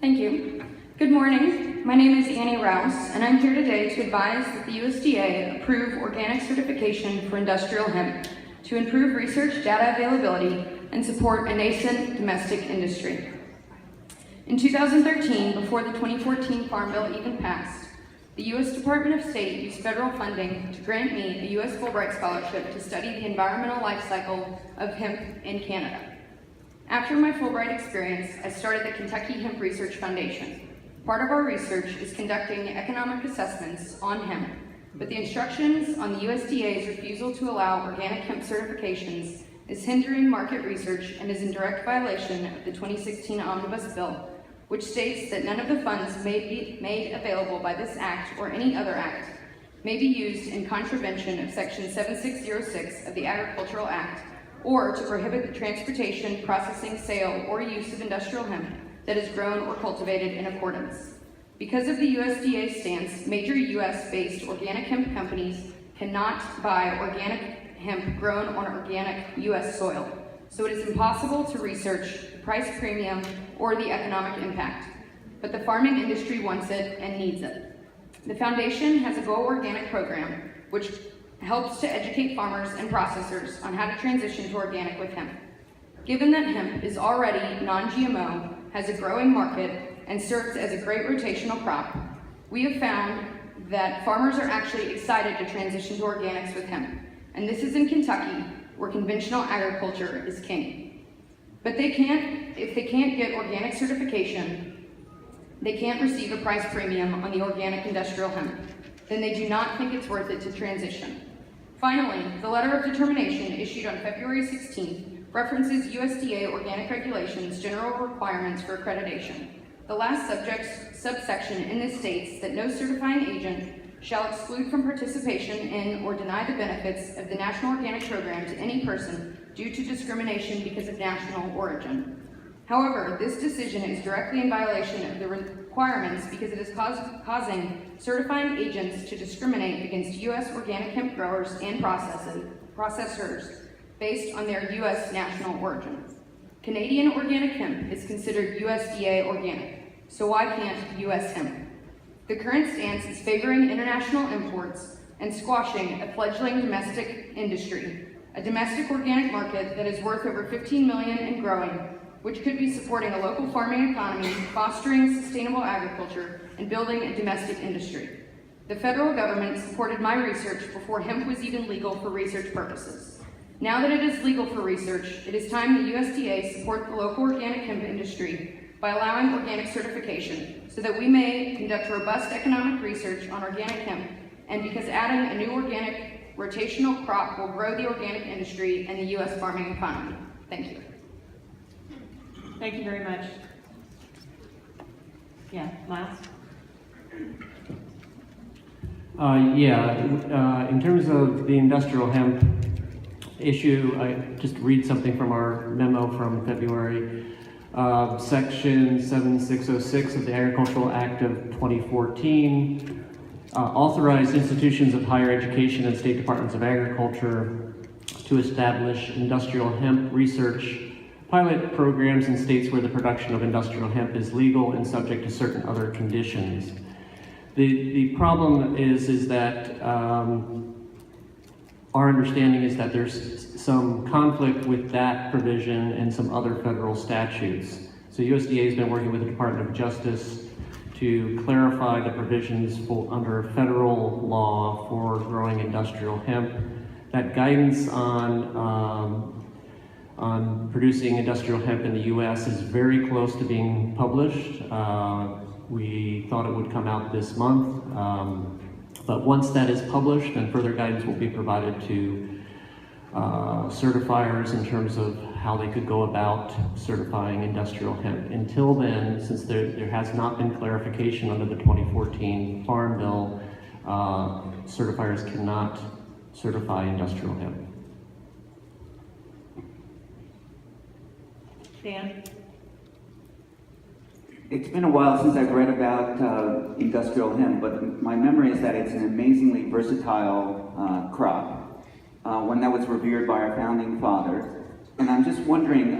Thank you. Good morning. My name is Annie Rouse, and I'm here today to advise that the USDA approve organic certification for industrial hemp to improve research data availability and support a nascent domestic industry. In 2013, before the 2014 Farm Bill even passed, the U.S. Department of State used federal funding to grant me a U.S. Fulbright Scholarship to study the environmental life cycle of hemp in Canada. After my Fulbright experience, I started the Kentucky Hemp Research Foundation. Part of our research is conducting economic assessments on hemp, but the instructions on the USDA's refusal to allow organic hemp certifications is hindering market research and is in direct violation of the 2016 Omnibus Bill, which states that none of the funds may be made available by this act or any other act may be used in contravention of Section 7606 of the Agricultural Act, or to prohibit the transportation, processing, sale, or use of industrial hemp that is grown or cultivated in accordance. Because of the USDA stance, major US-based organic hemp companies cannot buy organic hemp grown on organic US soil, so it is impossible to research the price premium or the economic impact. But the farming industry wants it and needs it. The foundation has a Go Organic program, which helps to educate farmers and processors on how to transition to organic with hemp. Given that hemp is already non-GMO, has a growing market, and serves as a great rotational crop, we have found that farmers are actually excited to transition to organics with hemp. And this is in Kentucky, where conventional agriculture is king. But if they can't get organic certification, they can't receive a price premium on the organic industrial hemp. Then they do not think it's worth it to transition. Finally, the letter of determination issued on February 16th references USDA organic regulations general requirements for accreditation. The last subsection in this states that no certifying agent shall exclude from participation in or deny the benefits of the National Organic Program to any person due to discrimination because of national origin. However, this decision is directly in violation of the requirements because it is causing certifying agents to discriminate against U.S. organic hemp growers and processors based on their U.S. national origin. Canadian organic hemp is considered USDA organic, so why can't U.S. hemp? The current stance is favoring international imports and squashing a fledgling domestic industry, a domestic organic market that is worth over $15 million and growing, which could be supporting a local farming economy, fostering sustainable agriculture, and building a domestic industry. The federal government supported my research before hemp was even legal for research purposes. Now that it is legal for research, it is time the USDA support the local organic hemp industry by allowing organic certification so that we may conduct robust economic research on organic hemp, and because adding a new organic rotational crop will grow the organic industry and the U.S. farming economy. Thank you. Thank you very much. Yeah, Miles? In terms of the industrial hemp issue, I just read something from our memo from February. Section 7606 of the Agricultural Act of 2014 authorized institutions of higher education and state departments of agriculture to establish industrial hemp research pilot programs in states where the production of industrial hemp is legal and subject to certain other conditions. The problem is that our understanding is that there's some conflict with that provision and some other federal statutes. So USDA has been working with the Department of Justice to clarify the provisions under federal law for growing industrial hemp. That guidance on producing industrial hemp in the U.S. is very close to being published. We thought it would come out this month, but once that is published, then further guidance will be provided to certifiers in terms of how they could go about certifying industrial hemp. Until then, since there has not been clarification under the 2014 Farm Bill, certifiers cannot certify industrial hemp. Dan? It's been a while since I've read about industrial hemp, but my memory is that it's an amazingly versatile crop, one that was revered by our founding fathers. And I'm just wondering,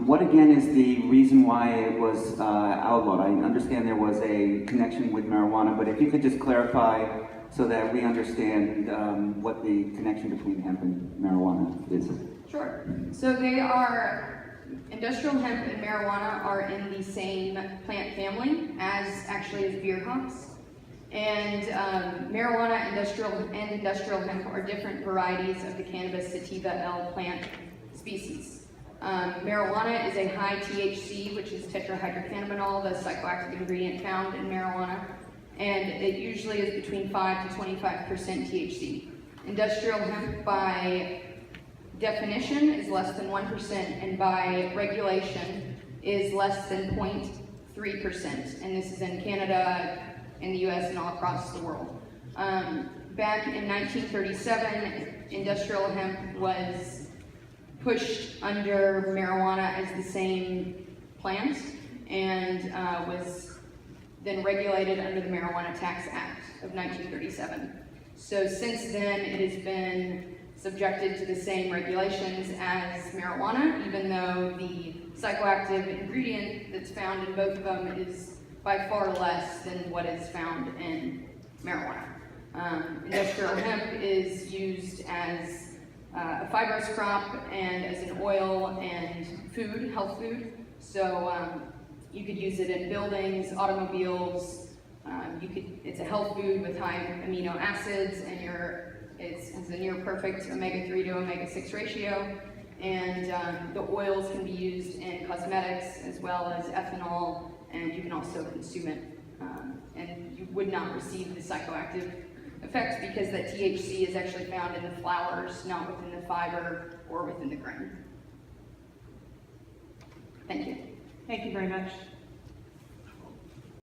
what again is the reason why it was outlawed? I understand there was a connection with marijuana, but if you could just clarify so that we understand what the connection between hemp and marijuana is. Sure. So industrial hemp and marijuana are in the same plant family as beer hops. And marijuana and industrial hemp are different varieties of the cannabis sativa L plant species. Marijuana is a high THC, which is tetrahydrocannabinol, the psychoactive ingredient found in marijuana, and it usually is between 5 to 25% THC. Industrial hemp, by definition, is less than 1%, and by regulation is less than 0.3%, and this is in Canada, in the US, and all across the world. Back in 1937, industrial hemp was pushed under marijuana as the same plant, and was then regulated under the Marijuana Tax Act of 1937. So since then, it has been subjected to the same regulations as marijuana, even though the psychoactive ingredient that's found in both of them is by far less than what is found in marijuana. Industrial hemp is used as a fibrous crop and as an oil and food, health food. So you could use it in buildings, automobiles. It's a health food with high amino acids, and it's a near perfect omega-3 to omega-6 ratio. And the oils can be used in cosmetics as well as ethanol, and you can also consume it. And you would not receive the psychoactive effects because that THC is actually found in the flowers, not within the fiber or within the grain. Thank you. Thank you very much.